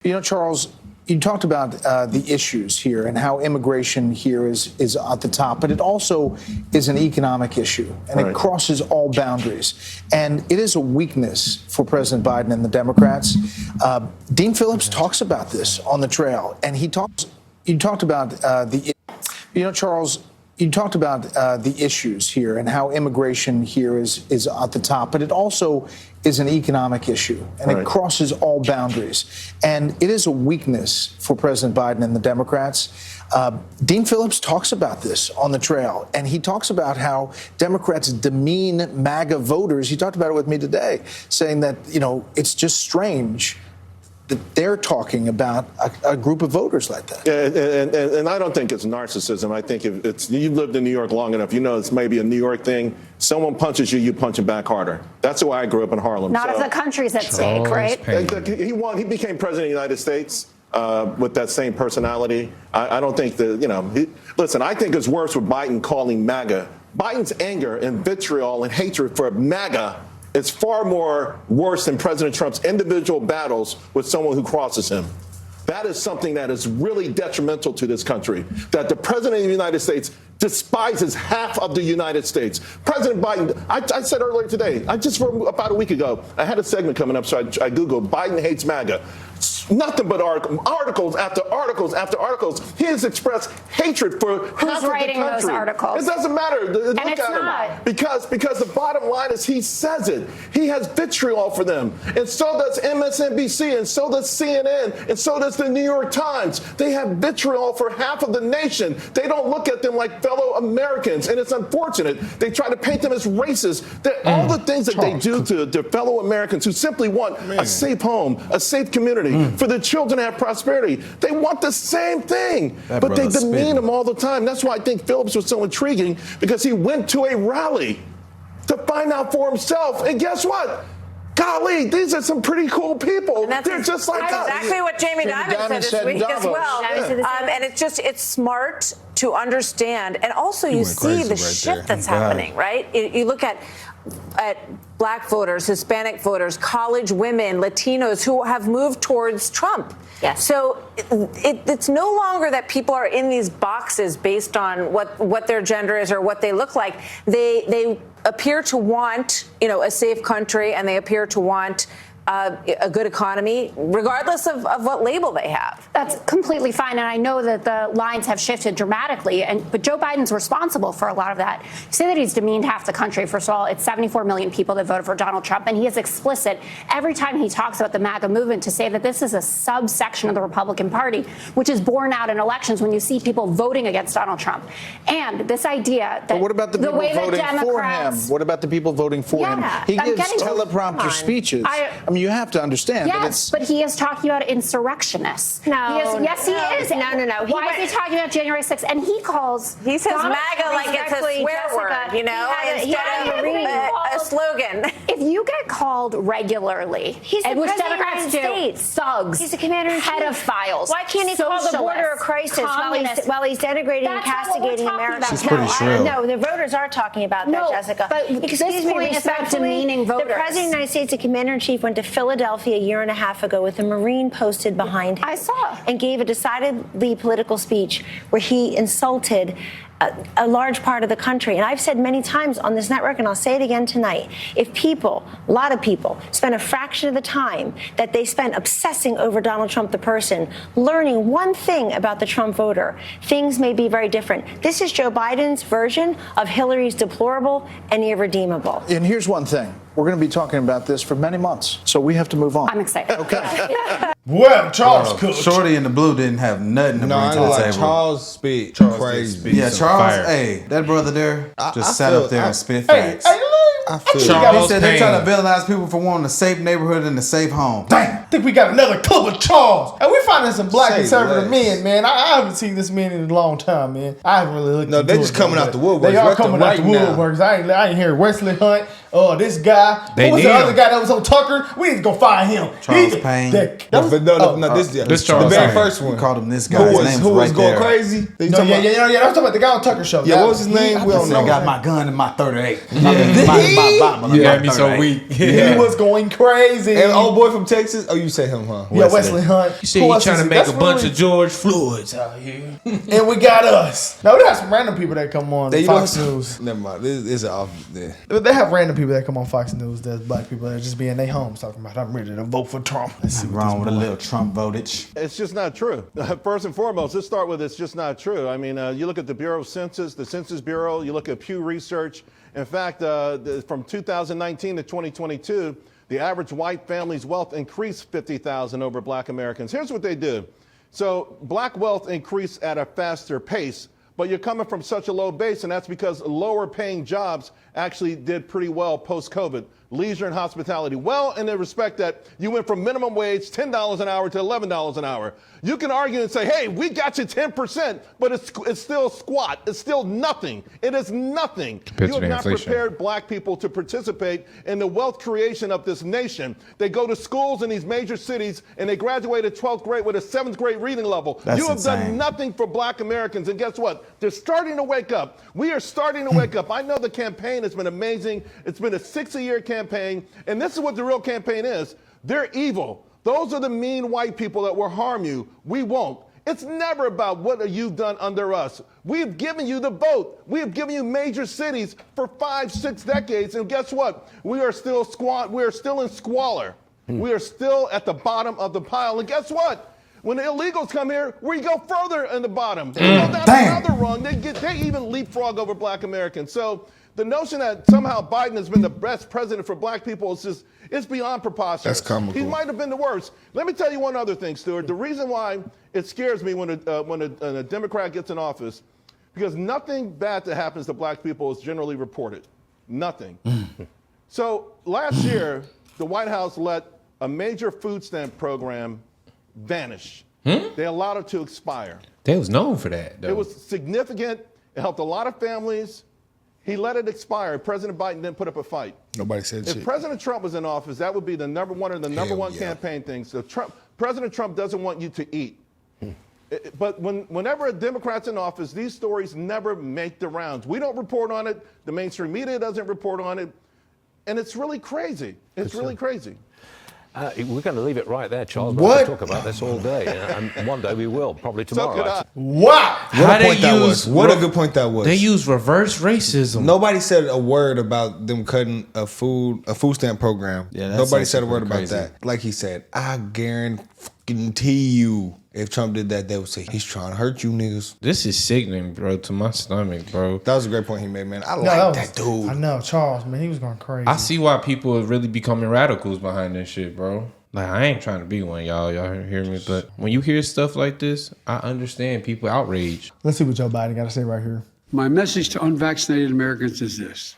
You know, Charles, you talked about the issues here and how immigration here is at the top, but it also is an economic issue, and it crosses all boundaries. And it is a weakness for President Biden and the Democrats. Dean Phillips talks about this on the trail, and you talked about Charles, you talked about the issues here and how immigration here is at the top, but it also is an economic issue, and it crosses all boundaries. And it is a weakness for President Biden and the Democrats. Dean Phillips talks about this on the trail, and he talks about how Democrats demean MAGA voters. He talked about it with me today, saying that, you know, it's just strange that they're talking about a group of voters like that. Yeah, and I don't think it's narcissism. I think if it's, you've lived in New York long enough, you know it's maybe a New York thing. Someone punches you, you punch him back harder. That's why I grew up in Harlem. Not if the country's at stake, right? He became president of the United States with that same personality. I don't think that, you know, listen, I think it's worse with Biden calling MAGA. Biden's anger and vitriol and hatred for MAGA is far more worse than President Trump's individual battles with someone who crosses him. That is something that is really detrimental to this country, that the president of the United States despises half of the United States. President Biden, I said earlier today, about a week ago, I had a segment coming up, so I Googled Biden hates MAGA. Nothing but articles after articles after articles. He has expressed hatred for half of the country. Who's writing those articles? It doesn't matter. Look and it's at not. him. Because the bottom line is he says it. He has vitriol for them. And so does MSNBC, and so does CNN, and so does the New York Times. They have vitriol for half of the nation. They don't look at them like fellow Americans, and it's unfortunate. They try to paint them as racist. All the things that they do to their fellow Americans who simply want a safe home, a safe community, for their children to have prosperity. They want the same thing, but they demean them all the time. That's why I think Phillips was so intriguing, because he went to a rally to find out for himself. And guess what? Golly, these are some pretty cool people. They're just like us. Exactly what Jamie Dimon said this week as well. And it's smart to understand. And also you see the shift that's happening, right? You look at black voters, Hispanic voters, college women, Latinos who have moved towards Trump. Yes. So it's no longer that people are in these boxes based on what their gender is or what they look like. They appear to want, you know, a safe country, and they appear to want a good economy, regardless of what label they have. That's completely fine, and I know that the lines have shifted dramatically, but Joe Biden's responsible for a lot of that. You say that he's demeaned half the country. First of all, it's 74 million people that voted for Donald Trump, and he is explicit every time he talks about the MAGA movement to say that this is a subsection of the Republican Party, which is borne out in elections when you see people voting against Donald Trump. And this idea that but what about the people voting for him? Democrats, What about the people voting for him? He gives teleprompter speeches. I mean, you have to understand. Yes, but he is talking about insurrectionists. Yes, he is. No. Why is he talking about January 6th? And he says MAGA like it's a swear word, you know, instead of a slogan. If you get called regularly, he's the which president Democrats of the United do, States. thugs, He's the commander in chief. pedophiles. Why can't he call the border a crisis while he's denigrating and castigating America? She's pretty shrill. No, the voters are talking about that, Jessica. But excuse me, point is about demeaning voters. The president of the United States, the commander in chief, went to Philadelphia a year and a half ago with a Marine posted behind him. I saw. And gave a decidedly political speech where he insulted a large part of the country. And I've said many times on this network, and I'll say it again tonight, if people, a lot of people, spend a fraction of the time that they spend obsessing over Donald Trump the person, learning one thing about the Trump voter, things may be very different. This is Joe Biden's version of Hillary's deplorable and irredeemable. And here's one thing. We're going to be talking about this for many months, so we have to move on. I'm excited. Okay. Well, Charles cooked. Shorty in the blue didn't have nothing to bring to the table. Charles speak crazy. Yeah, Charles, hey, that brother there just sat up there and spit facts. I feel He said they're trying to villainize people for wanting a safe neighborhood and a safe home. Damn, I think we got another clip of Charles. And we're finding some black conservative men, man. I haven't seen this man in a long time, man. I haven't really looked into it. No, they just coming out the woodworks. They are coming out the woodworks. I ain't hear Wesley Hunt. This guy. What was the other guy that was on Tucker? We need to go find him. Charles Payne. That was This Charles. The very first one. Called him this guy. Who was going crazy? Yeah. I'm talking about the guy on Tucker show. Yeah, what was his name? We don't know. I got my gun in my 38. You had me so weak. He was going crazy. And old boy from Texas. Oh, you say him, huh? Yeah, Wesley Hunt. You see, he trying to make a bunch of George Floyds out here. And we got us. Now, we have some random people that come on Fox News. Never mind. This is off there. They have random people that come on Fox News that's black people that just be in their homes talking about, I'm ready to vote for Trump. Let's see wrong with a little Trump votage. It's just not true. First and foremost, let's start with it's just not true. I mean, you look at the Bureau of Census, the Census Bureau, you look at Pew Research. In fact, from 2019 to 2022, the average white family's wealth increased $50,000 over black Americans. Here's what they do. So black wealth increased at a faster pace, but you're coming from such a low base, and that's because lower paying jobs actually did pretty well post-COVID. Leisure and hospitality. Well, in the respect that you went from minimum wage, $10 an hour to $11 an hour. You can argue and say, hey, we got you 10%, but it's still squat. It's still nothing. It is nothing. You have not prepared black people to participate in the wealth creation of this nation. They go to schools in these major cities and they graduate at 12th grade with a 7th grade reading level. You have done nothing for black Americans. And guess what? They're starting to wake up. We are starting to wake up. I know the campaign has been amazing. It's been a 6-year campaign. And this is what the real campaign is. They're evil. Those are the mean white people that will harm you. We won't. It's never about what you've done under us. We've given you the vote. We have given you major cities for 5-6 decades. And guess what? We are still in squalor. We are still at the bottom of the pile. And guess what? When the illegals come here, we go further in the bottom. They go down another rung. They even leapfrog over black Americans. So the notion that somehow Biden has been the best president for black people is just, it's beyond preposterous. That's comical. He might have been the worst. Let me tell you one other thing, Stuart. The reason why it scares me when a Democrat gets in office, because nothing bad that happens to black people is generally reported. Nothing. So last year, the White House let a major food stamp program vanish. They allowed it to expire. They was known for that, though. It was significant. It helped a lot of families. He let it expire. President Biden didn't put up a fight. Nobody said shit. If President Trump was in office, that would be the number one campaign thing. So President Trump doesn't want you to eat. But whenever a Democrat's in office, these stories never make the rounds. We don't report on it. The mainstream media doesn't report on it. And it's really crazy. It's really crazy. We're going to leave it right there, Charles. We're going to talk about this all day. And one day we will, probably tomorrow. So could I. Wow. What a good point that was. They use reverse racism. Nobody said a word about them cutting a food stamp program. Yeah, nobody said a word about that. Like he said, I guarantee you, if Trump did that, they would say, he's trying to hurt you niggas. This is sickening, bro, to my stomach, bro. That was a great point he made, man. I like that dude. I know, Charles, man, he was going crazy. I see why people are really becoming radicals behind this shit, bro. Like, I ain't trying to be one, y'all. Y'all hear me? But when you hear stuff like this, I understand people outrage. Let's see what Joe Biden got to say right here. My message to unvaccinated Americans is this.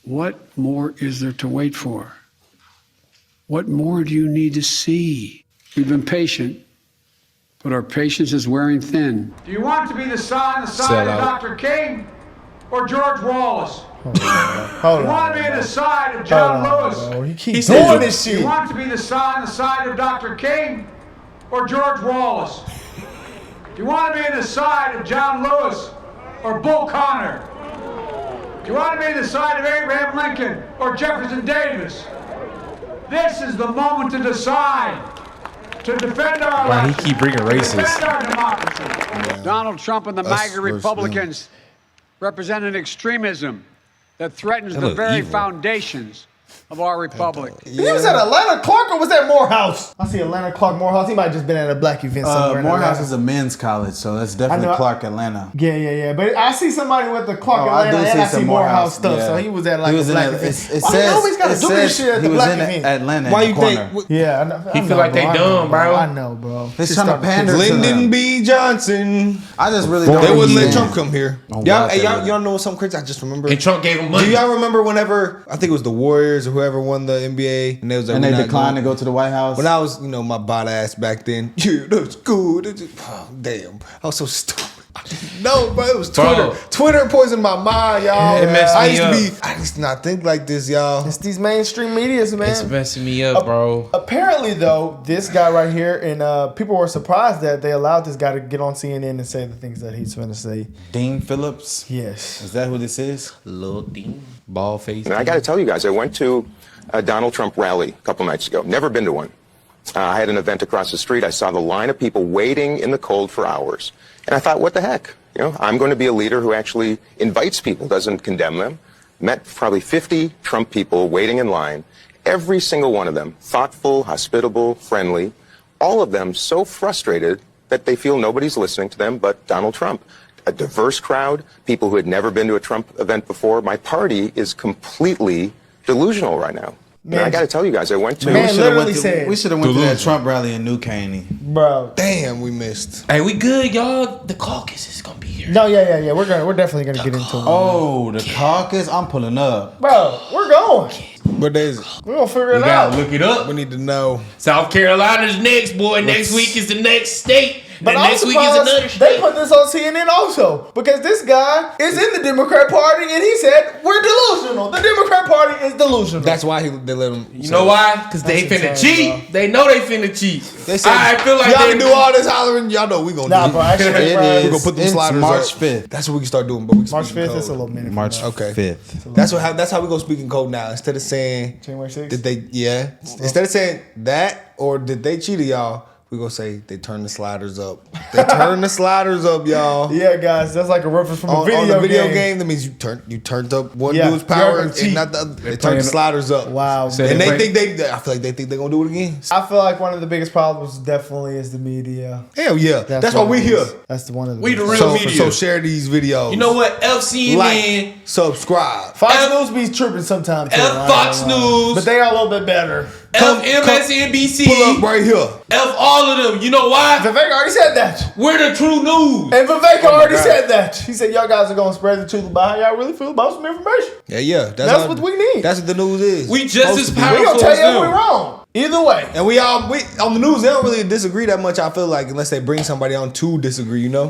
What more is there to wait for? What more do you need to see? We've been patient, but our patience is wearing thin. Do you want to be the side of Dr. King or George Wallace? Hold on. You want to be the side of John Lewis? He keeps doing this shit. You want to be the side of Dr. King or George Wallace? Do you want to be the side of John Lewis or Bull Connor? Do you want to be the side of Abraham Lincoln or Jefferson Davis? This is the moment to decide. To defend our Why he keep bringing racists? Defend our democracy. Yeah. Donald Trump and the MAGA Republicans represent an extremism that threatens the very foundations of our republic. He was at Atlanta Clark or was that Morehouse? I see Atlanta Clark Morehouse. He might have just been at a black event somewhere. Morehouse is a men's college, so that's definitely Clark Atlanta. Yeah. But I see somebody with the Clark Atlanta and I see Morehouse stuff. Yeah. So he was at like a black event. He always got to do this shit at the black event. Atlanta. Why you think? Yeah, he feel like they dumb, bro. I know, bro. They're trying to pander to Lyndon B. Johnson. I just really don't. They wouldn't let Trump come here. Y'all know something crazy? I just remember. And Trump gave him money. Do y'all remember whenever I think it was the Warriors or whoever won the NBA and they declined to go to the White House? When I was, my bot ass back then, yeah, that's good. Oh, damn, I was so stupid. No, bro, it was Twitter. Bro. Twitter poisoned my mind, y'all. It messed me I used to not think like this, y'all. It's these mainstream medias, man. It's messing me up, bro. Apparently, though, this guy right here, and people were surprised that they allowed this guy to get on CNN and say the things that he's going to say. Dean Phillips? Yes. Is that who this is? Little Dean. Ball face. And I got to tell you guys, I went to a Donald Trump rally a couple nights ago. Never been to one. I had an event across the street. I saw the line of people waiting in the cold for hours. And I thought, what the heck? You know, I'm going to be a leader who actually invites people, doesn't condemn them. Met probably 50 Trump people waiting in line. Every single one of them, thoughtful, hospitable, friendly. All of them so frustrated that they feel nobody's listening to them but Donald Trump. A diverse crowd, people who had never been to a Trump event before. My party is completely delusional right now. Man, I got to tell you guys, I went to. We should have went to that Trump rally in New Caney, bro. Damn, we missed. Hey, we good, y'all. The caucus is gonna be here. No, yeah. We're definitely gonna get into it. Oh, the caucus! I'm pulling up, bro. We're going. What day is it? We're gonna figure it out. Look it up. We need to know. South Carolina's next, boy. Next week is the next state. But and I'm next week is surprised another state. they put this on CNN also because this guy is in the Democrat Party and he said we're delusional. The Democrat Party is delusional. That's why they let him. You know why? Because they finna cheat. Bro. They know they finna cheat. They said, I feel like y'all can do all this hollering. Y'all know we gonna do bro, actually, it. We're gonna put them sliders March up. 5th. That's what we can start doing. But we can March 5th is a little minute. March 5th. That's how we gonna speak in code now. Instead of saying January 6th. did they instead of saying that or did they cheat y'all, we gonna say they turned the sliders up. They turned the sliders up, y'all. Yeah, guys, that's like a reference from a video on the video game. game. That means you turned up one dude's power and not the other. They turned the sliders up. Wow. And I feel like they think they're gonna do it again. I feel like one of the biggest problems definitely is the media. Hell yeah. That's why we here. That's one of the we the real media. So share these videos. You know what? FCNN. Like, subscribe. Fox News be tripping sometimes. Fox News. But they are a little bit better. MSNBC. Pull up right here. All of them. You know why? Vivek already said that. We're the true news. And Vivek already said that. He said, y'all guys are going to spread the truth about how y'all really feel about some information. Yeah. That's what we need. That's what the news is. We just as powerful. We're going to tell you if we're wrong. Either way. And we on the news, they don't really disagree that much, I feel like, unless they bring somebody on to disagree, you know?